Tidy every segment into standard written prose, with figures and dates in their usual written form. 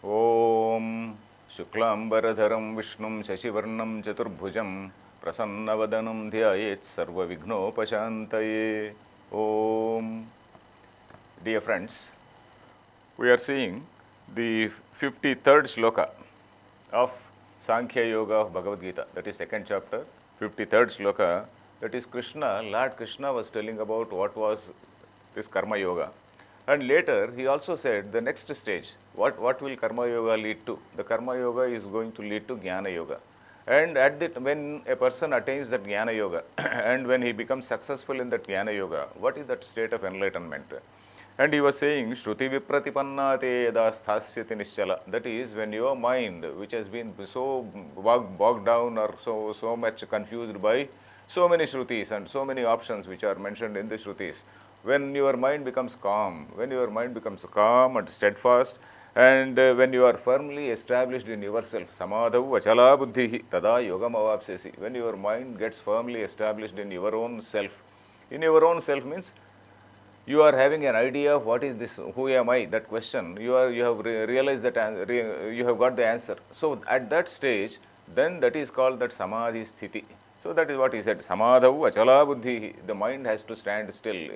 Om Shuklambaradharam Vishnum Shashivarnam Chaturbhujam Prasannavanam Dhyayet Sarva Vignopashantaye. Om. Dear friends, we are seeing the 53rd shloka of Sankhya Yoga of Bhagavad Gita, that is second chapter, 53rd shloka. That is Krishna, Lord Krishna was telling about what was this Karma Yoga. And later he also said the next stage, what will Karma Yoga lead to? The Karma Yoga is going to lead to Jnana Yoga. And at that, when a person attains that Jnana Yoga and when he becomes successful in that Jnana Yoga, what is that state of enlightenment? And he was saying, Shruti Vipratipannate yada sthāsyati nischala. That is, when your mind, which has been so bogged down or so much confused by so many Shrutis and so many options which are mentioned in the Shrutis, when your mind becomes calm, and steadfast, and when you are firmly established in yourself, samadhau achala buddhihi tada yogam avapsesi. When your mind gets firmly established in your own self means you are having an idea of what is this, who am I, that question, you have realized that, you have got the answer. So at that stage, then that is called that samadhi sthiti. So that is what he said, samadhau achala buddhi. The mind has to stand still,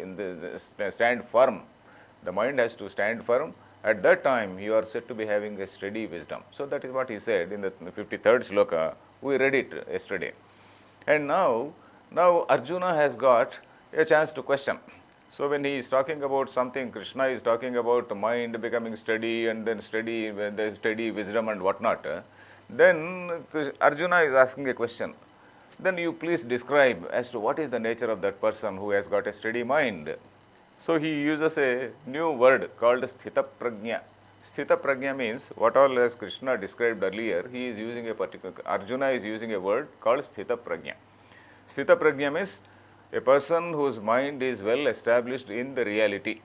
stand firm. The mind has to stand firm. At that time, you are said to be having a steady wisdom. So that is what he said in the 53rd shloka. We read it yesterday. And now Arjuna has got a chance to question. So when he is talking about something, Krishna is talking about mind becoming steady and then steady wisdom and whatnot. Then Arjuna is asking a question. Then you please describe as to what is the nature of that person who has got a steady mind. So he uses a new word called sthita prajna. Sthita prajna means what all as Krishna described earlier, he is using a particular, Arjuna is using a word called sthita prajna. Sthita prajna means a person whose mind is well established in the reality,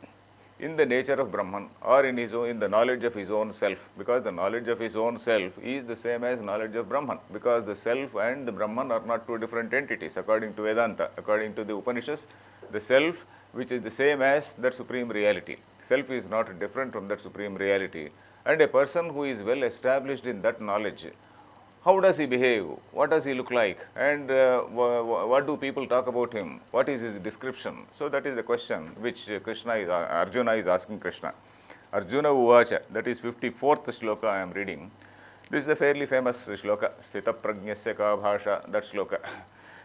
in the nature of Brahman, or in the knowledge of his own self, because the knowledge of his own self is the same as knowledge of Brahman, because the self and the Brahman are not two different entities according to Vedanta. According to the Upanishads, the self, which is the same as that supreme reality, self is not different from that supreme reality, and a person who is well established in that knowledge, how does he behave? What does he look like? And what do people talk about him? What is his description? So that is the question which Arjuna is asking Krishna. Arjuna Uvacha, that is 54th shloka I am reading. This is a fairly famous shloka, Sthita Prajnasya ka bhasha, that shloka.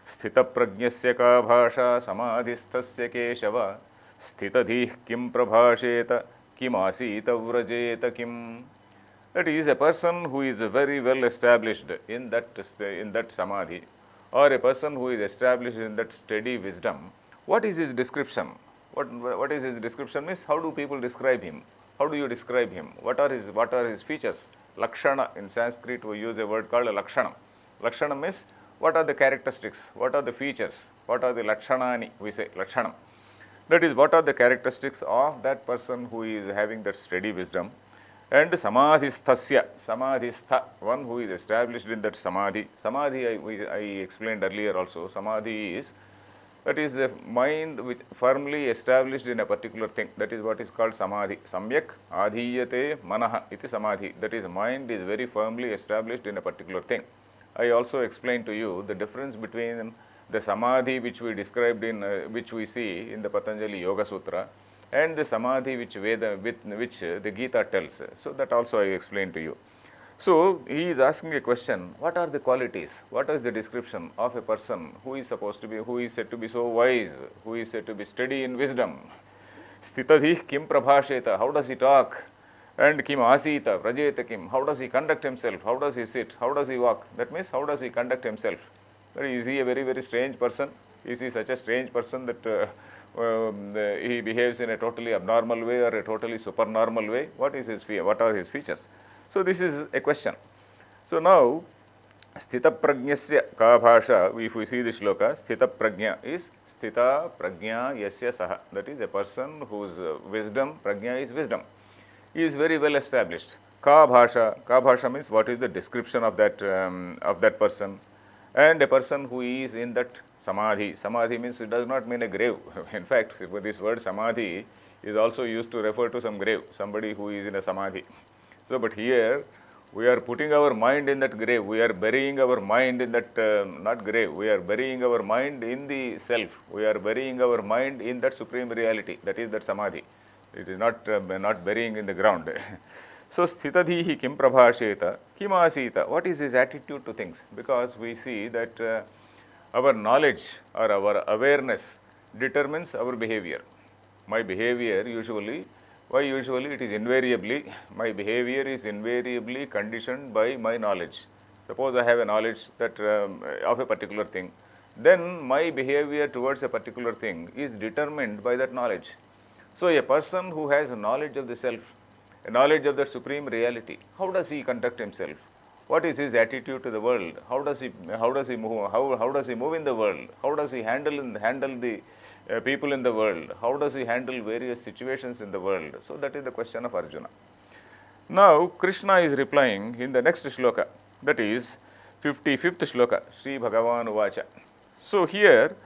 Sthita Prajnasya ka bhasha samadhisthasya keshava sthitadhih kim prabhasheta kim asita vrajeta kim. That is a person who is very well established in that samadhi, or a person who is established in that steady wisdom. What is his description? What is his description means? How do people describe him? How do you describe him? What are his features? Lakshana, in Sanskrit we use a word called lakshana. Lakshana means what are the characteristics? What are the features? What are the lakshanani? We say lakshana. That is, what are the characteristics of that person who is having that steady wisdom. And samadhistha, one who is established in that samadhi. Samadhi, I explained earlier also. Samadhi is, that is the mind which firmly established in a particular thing. That is what is called samadhi. Samyak adhiyate manaha iti samadhi. That is, mind is very firmly established in a particular thing. I also explained to you the difference between the samadhi which we described which we see in the Patanjali Yoga Sutra, and the samadhi which the Gita tells. So that also I explained to you. So he is asking a question, what are the qualities, what is the description of a person who is said to be so wise, who is said to be steady in wisdom. Sthitadhih kim prabhasheta, how does he talk? And kim asita, vrajeta kim, how does he conduct himself, how does he sit, how does he walk? That means how does he conduct himself? Is he a very, very strange person? Is he such a strange person that he behaves in a totally abnormal way or a totally supernormal way? What are his features? So this is a question. So now, sthita prajnasya ka bhasha, if we see the shloka, sthita prajna is sthita prajna yasya saha. That is a person whose wisdom, prajna is wisdom. He is very well established. Ka bhasha means what is the description of that person. And a person who is in that samadhi. Samadhi means it does not mean a grave. In fact, this word samadhi is also used to refer to some grave, somebody who is in a samadhi. So, but here we are putting our mind in that grave, we are burying our mind in that, not grave, we are burying our mind in the self, we are burying our mind in that supreme reality, that is that samadhi. It is not burying in the ground. So, sthitadhihi kim prabhasheta kim asita, what is his attitude to things? Because we see that our knowledge or our awareness determines our behavior. My behavior usually, why usually it is invariably, my behavior is invariably conditioned by my knowledge. Suppose I have a knowledge that of a particular thing, then my behavior towards a particular thing is determined by that knowledge. So, a person who has a knowledge of the self, a knowledge of the supreme reality, how does he conduct himself? What is his attitude to the world? How does he move? How does he move in the world? How does he handle the people in the world? How does he handle various situations in the world? So that is the question of Arjuna. Now Krishna is replying in the next shloka, that is 55th shloka, Sri Bhagavan Uvacha. So here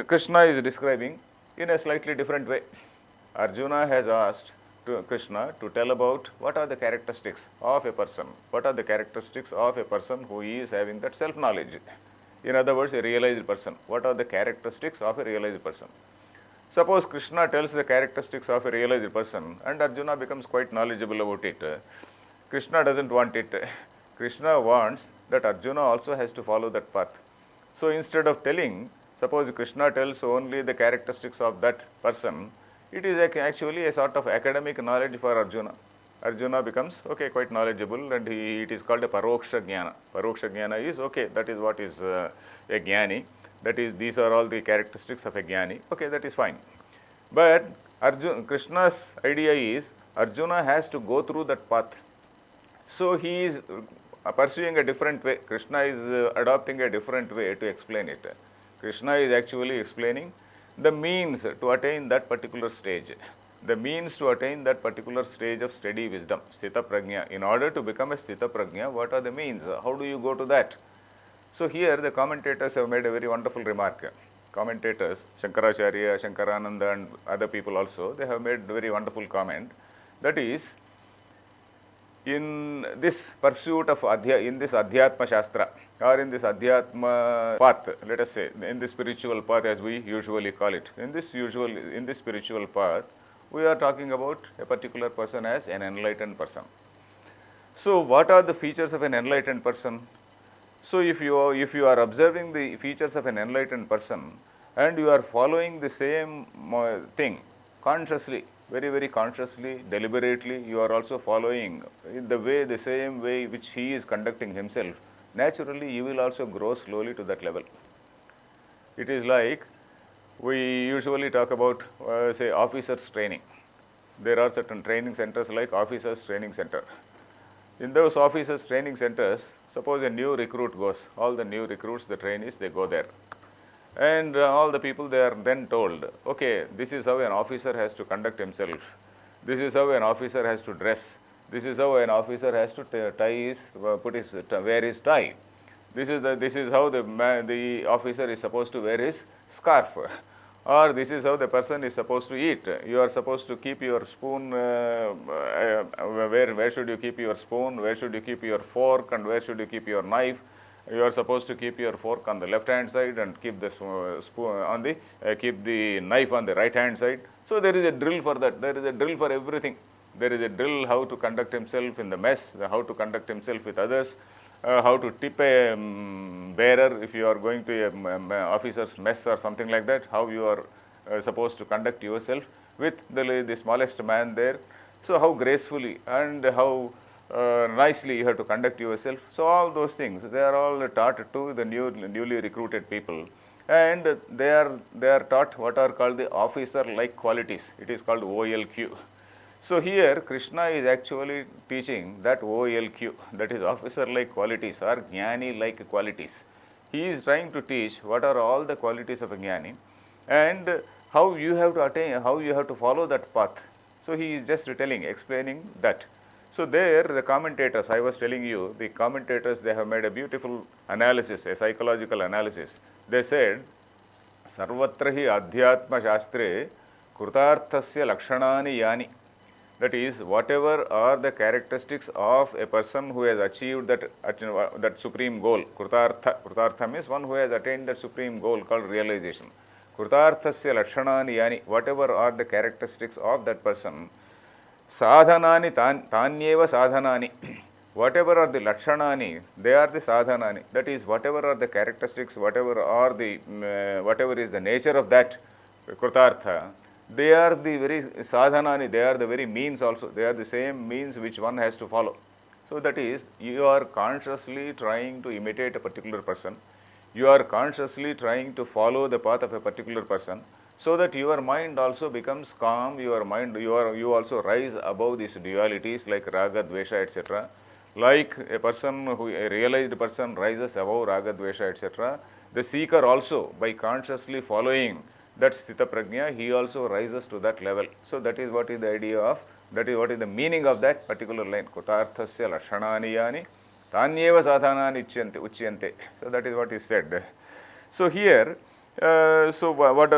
Krishna is describing in a slightly different way. Arjuna has asked to Krishna to tell about what are the characteristics of a person, what are the characteristics of a person who is having that self-knowledge. In other words, a realized person. What are the characteristics of a realized person? Suppose Krishna tells the characteristics of a realized person and Arjuna becomes quite knowledgeable about it. Krishna doesn't want it. Krishna wants that Arjuna also has to follow that path. So instead of telling, suppose Krishna tells only the characteristics of that person, it is actually a sort of academic knowledge for Arjuna. Arjuna becomes quite knowledgeable, and it is called a paroksha jnana. Paroksha jnana is that is what is a jnani. That is, these are all the characteristics of a jnani. That is fine. But Krishna's idea is Arjuna has to go through that path. So he is pursuing a different way. Krishna is adopting a different way to explain it. Krishna is actually explaining the means to attain that particular stage. The means to attain that particular stage of steady wisdom, sthita prajna. In order to become a sthita prajna, what are the means? How do you go to that? So here the commentators have made a very wonderful remark. Commentators, Shankaracharya, Shankarananda and other people also, they have made a very wonderful comment. That is, in this pursuit of in this Adhyatma Shastra, or in this Adhyatma path, let us say, in this spiritual path as we usually call it, in this spiritual path, we are talking about a particular person as an enlightened person. So what are the features of an enlightened person? So if you are observing the features of an enlightened person and you are following the same thing consciously, very, very consciously, deliberately, you are also following the same way which he is conducting himself, naturally you will also grow slowly to that level. It is like we usually talk about, say, officers training. There are certain training centers like officers training center. In those officers training centers, suppose a new recruit goes, all the new recruits, the trainees, they go there. And all the people, they are then told, this is how an officer has to conduct himself. This is how an officer has to dress. This is how an officer has to wear his tie. This is how the officer is supposed to wear his scarf. Or this is how the person is supposed to eat. You are supposed to keep your spoon, where should you keep your spoon, where should you keep your fork, and where should you keep your knife. You are supposed to keep your fork on the left hand side and keep the spoon keep the knife on the right hand side. So there is a drill for that. There is a drill for everything. There is a drill how to conduct himself in the mess, how to conduct himself with others, how to tip a bearer if you are going to a officer's mess or something like that, how you are supposed to conduct yourself with the smallest man there. So how gracefully and how nicely you have to conduct yourself. So all those things, they are all taught to the newly recruited people, and they are taught what are called the officer-like qualities. It is called OLQ. So here Krishna is actually teaching that OLQ, that is officer-like qualities or jnani-like qualities. He is trying to teach what are all the qualities of a jnani and how you have to attain, how you have to follow that path. So he is just explaining that. So there the commentators, I was telling you, the commentators, they have made a beautiful analysis, a psychological analysis. They said, Sarvatra hi adhyatma shastre krutarthasya lakshanani yani. That is, whatever are the characteristics of a person who has achieved that supreme goal. Krutartha means one who has attained that supreme goal called realization. Krutarthasya lakshanani yani, whatever are the characteristics of that person, sadhanani tanyeva sadhanani, whatever are the lakshanani, they are the sadhanani. That is, whatever are the characteristics, whatever is the nature of that krutartha, they are the very sadhanani, they are the very means also, they are the same means which one has to follow. So that is, you are consciously trying to imitate a particular person, you are consciously trying to follow the path of a particular person, so that your mind also becomes calm, you also rise above these dualities like raga, dvesha, etc. Like a realized person rises above raga, dvesha, etc. The seeker also, by consciously following that sthita prajna, he also rises to that level. So that is what is the idea of, that is what is the meaning of that particular line. Kutarthasya lakshanani yani tanyeva sadhanani uchyante. So that is what is said. So here, what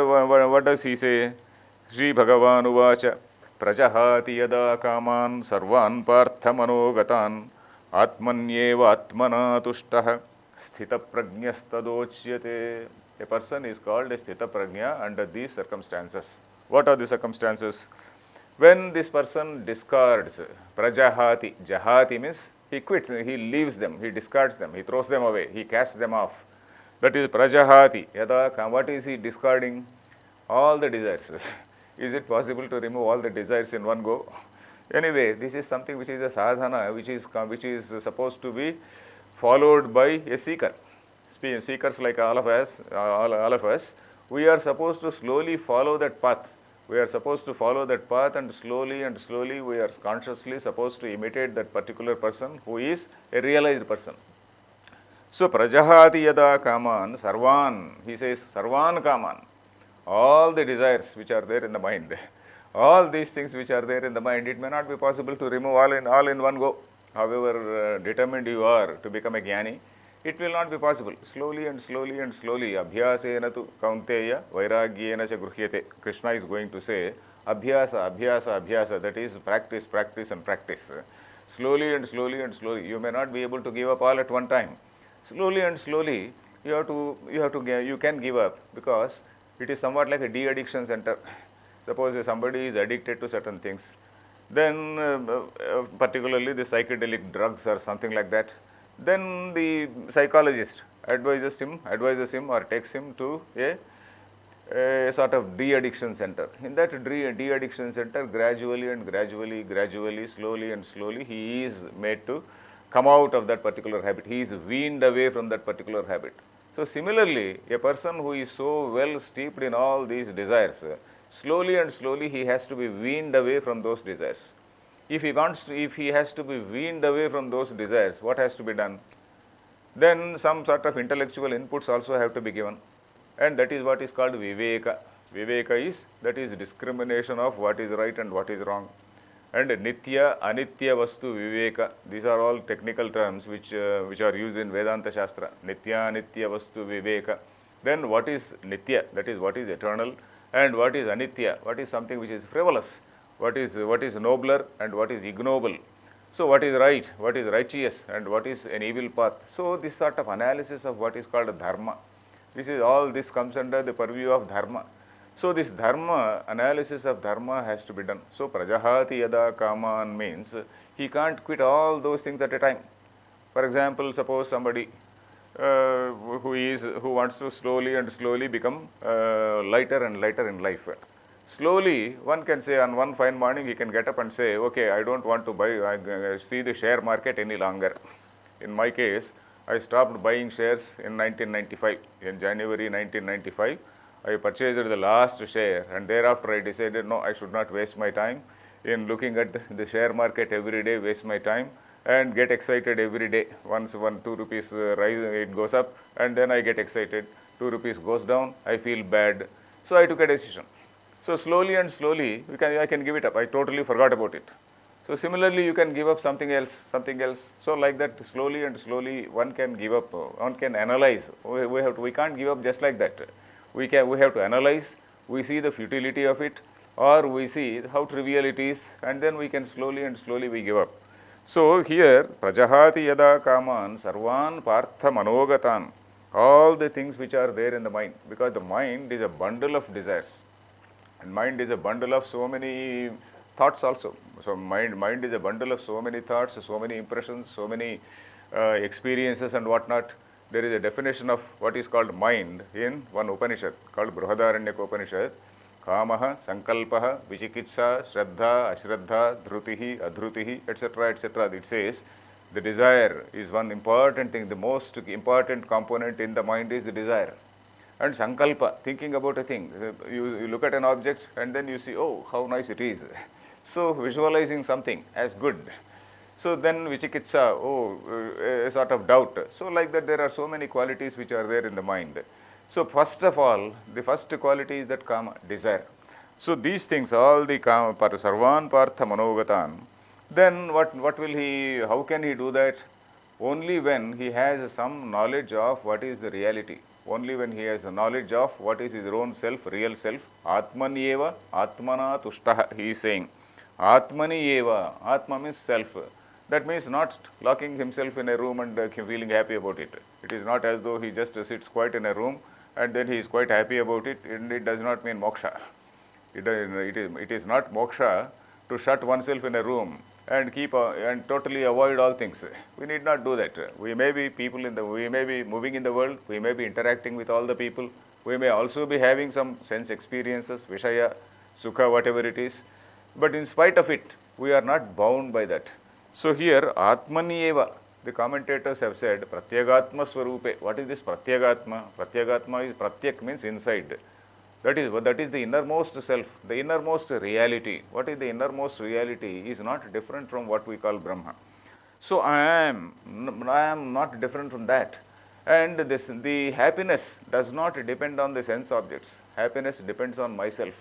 does he say? Shri Bhagavan uvacha prajahati yada kaman sarvan partha manogatan atmanyeva atmana tushtaha sthita prajnastadochyate. A person is called a sthita prajna under these circumstances. What are the circumstances? When this person discards, prajahati, jahati means he quits, he leaves them, he discards them, he throws them away, he casts them off. That is prajahati. Yada, what is he discarding? All the desires. Is it possible to remove all the desires in one go? Anyway, this is something which is a sadhana, which is supposed to be followed by a seeker. Seekers like all of us, we are supposed to slowly follow that path. We are supposed to follow that path, and slowly we are consciously supposed to imitate that particular person who is a realized person. So, prajahati yada kaman sarvan, he says sarvan kaman, all the desires which are there in the mind, all these things which are there in the mind, it may not be possible to remove all in one go. However determined you are to become a jnani, it will not be possible. Slowly, abhyasena tu kaunteya vairagyena cha gruhyate. Krishna is going to say, abhyasa, that is practice and practice. Slowly, you may not be able to give up all at one time. Slowly, you can give up, because it is somewhat like a de-addiction center. Suppose somebody is addicted to certain things, then particularly the psychedelic drugs or something like that, then the psychologist advises him or takes him to a sort of de-addiction center. In that de-addiction center, gradually, slowly, he is made to come out of that particular habit. He is weaned away from that particular habit. So similarly, a person who is so well steeped in all these desires, slowly he has to be weaned away from those desires. If he has to be weaned away from those desires, what has to be done? Then some sort of intellectual inputs also have to be given, and that is what is called viveka. Viveka is discrimination of what is right and what is wrong. And nitya, anitya vastu viveka, these are all technical terms which are used in Vedanta Shastra. Nitya, anitya vastu viveka. Then what is nitya, that is what is eternal, and what is anitya, what is something which is frivolous, what is nobler and what is ignoble. So what is right, what is righteous, and what is an evil path. So this sort of analysis of what is called dharma, this comes under the purview of dharma. So this dharma, analysis of dharma has to be done. So prajahati yada kaman means he can't quit all those things at a time. For example, suppose somebody who wants to slowly become lighter and lighter in life. Slowly, one can say on one fine morning he can get up and say, okay, I don't want to see the share market any longer. In my case, I stopped buying shares in 1995. In January 1995, I purchased the last share, and thereafter I decided, no, I should not waste my time in looking at the share market every day, waste my time and get excited every day. Once 2 rupees rise, it goes up, and then I get excited. 2 rupees goes down, I feel bad. So I took a decision. So slowly, I can give it up. I totally forgot about it. So similarly, you can give up something else. So like that, slowly, one can give up. One can analyze. We can't give up just like that. We have to analyze. We see the futility of it. or we see how trivial it is, and then we can slowly we give up. So here, prajahati yada kaman sarvan partha manogatan, all the things which are there in the mind, because the mind is a bundle of desires, and mind is a bundle of so many thoughts also. So mind is a bundle of so many thoughts, so many impressions, so many experiences and whatnot. There is a definition of what is called mind in one Upanishad called Brihadaranyaka Upanishad. Kamaha, Sankalpaha, Vichikitsa, Shraddha, Ashraddha, Dhrutihi, Adhrutihi, etc., etc. It says the desire is one important thing. The most important component in the mind is the desire. And Sankalpa, thinking about a thing. You look at an object and then you see, oh, how nice it is. So visualizing something as good. So then Vichikitsa, oh, a sort of doubt. So like that there are so many qualities which are there in the mind. So first of all, the first quality is that kama, desire. So these things, all the kama, sarvan partha manogatan, then what will he, how can he do that? Only when he has some knowledge of what is the reality. Only when he has a knowledge of what is his own self, real self. Atmani eva, atmana tushtaha, he is saying. Atmani eva, atma means self. That means not locking himself in a room and feeling happy about it. It is not as though he just sits quiet in a room and then he is quite happy about it, and it does not mean moksha. It is not moksha to shut oneself in a room and keep and totally avoid all things. We need not do that. We may be we may be moving in the world, we may be interacting with all the people, we may also be having some sense experiences, vishaya, sukha, whatever it is, but in spite of it, we are not bound by that. So here, Atmani eva, the commentators have said, Pratyagatma Swarupe. What is this Pratyagatma? Pratyagatma is, Pratyak means inside. That is the innermost self, the innermost reality. What is the innermost reality is not different from what we call Brahma. So I am not different from that. And the happiness does not depend on the sense objects. Happiness depends on myself.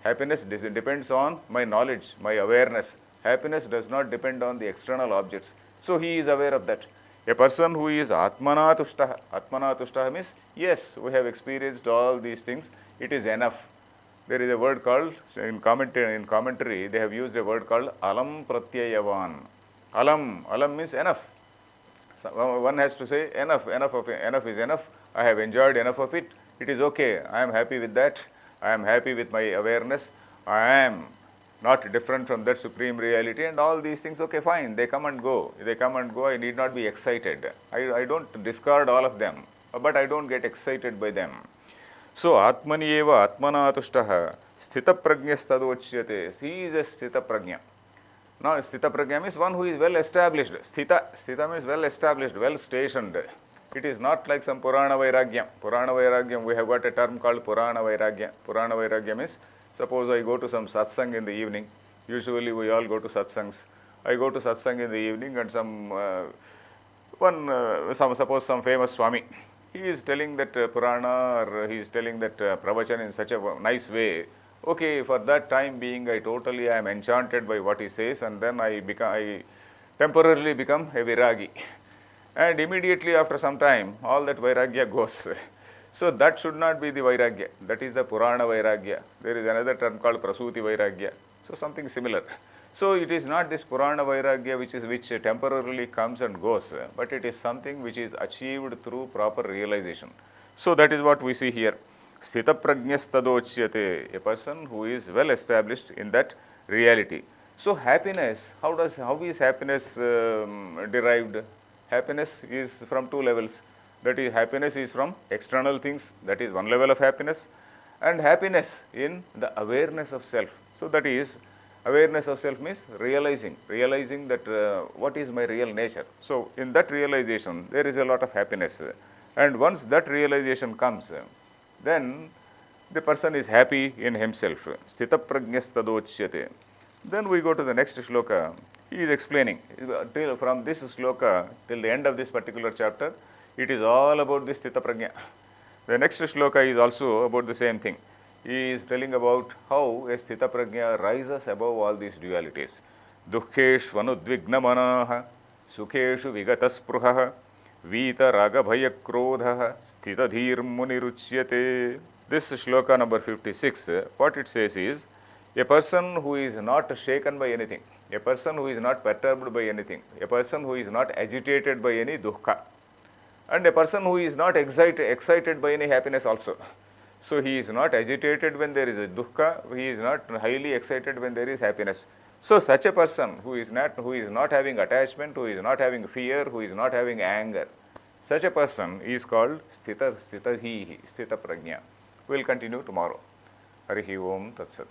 Happiness depends on my knowledge, my awareness. Happiness does not depend on the external objects. So he is aware of that. A person who is Atmana Tushtaha means, yes, we have experienced all these things, it is enough. There is a word called, in commentary, they have used a word called Alam Pratyayavan. Alam means enough. So one has to say, enough is enough, I have enjoyed enough of it, it is okay, I am happy with that, I am happy with my awareness, I am not different from that supreme reality, and all these things, okay, fine, they come and go, I need not be excited. I don't discard all of them, but I don't get excited by them. So, Atmani eva Atmana tushtaha sthita prajnastadochyate. He is a sthita prajna. Now, sthita prajna means one who is well established. Sthita means well established, well stationed. It is not like some Purana Vairagyam. Purana Vairagyam, we have got a term called Purana Vairagya. Purana Vairagya means, suppose I go to some satsang in the evening. Usually we all go to satsangs. I go to satsang in the evening and suppose some famous Swami. He is telling that Purana, or he is telling that pravachan in such a nice way. Okay, for that time being, I am enchanted by what he says, and then I temporarily become a viragi. And immediately after some time, all that vairagya goes. So that should not be the vairagya. That is the Purana Vairagya. There is another term called Prasuti Vairagya. So something similar. So it is not this Purana Vairagya which temporarily comes and goes, but it is something which is achieved through proper realization. So that is what we see here. Sthita prajnastadochyate, a person who is well established in that reality. So happiness, how is happiness derived? Happiness is from two levels. That is, happiness is from external things, that is one level of happiness, and happiness in the awareness of self. So that is, awareness of self means realizing that what is my real nature. So in that realization, there is a lot of happiness. And once that realization comes, then the person is happy in himself. Sthita prajnastadochyate. Then we go to the next shloka. He is explaining, from this shloka till the end of this particular chapter, it is all about this Sthita Prajna. The next shloka is also about the same thing. He is telling about how a Sthita Prajna rises above all these dualities. Dukheshvanudvignamanaha, sukheshu vigataspruhaha, vita raga bhaya krodha, sthita dhir muniruchyate. This shloka number 56, what it says is, A person who is not shaken by anything, a person who is not perturbed by anything, a person who is not agitated by any dukkha, and a person who is not excited by any happiness also. So he is not agitated when there is a dukkha, he is not highly excited when there is happiness. So such a person who is not having attachment, who is not having fear, who is not having anger, such a person is called sthita prajna. We will continue tomorrow. Harihi Om Tat Sat.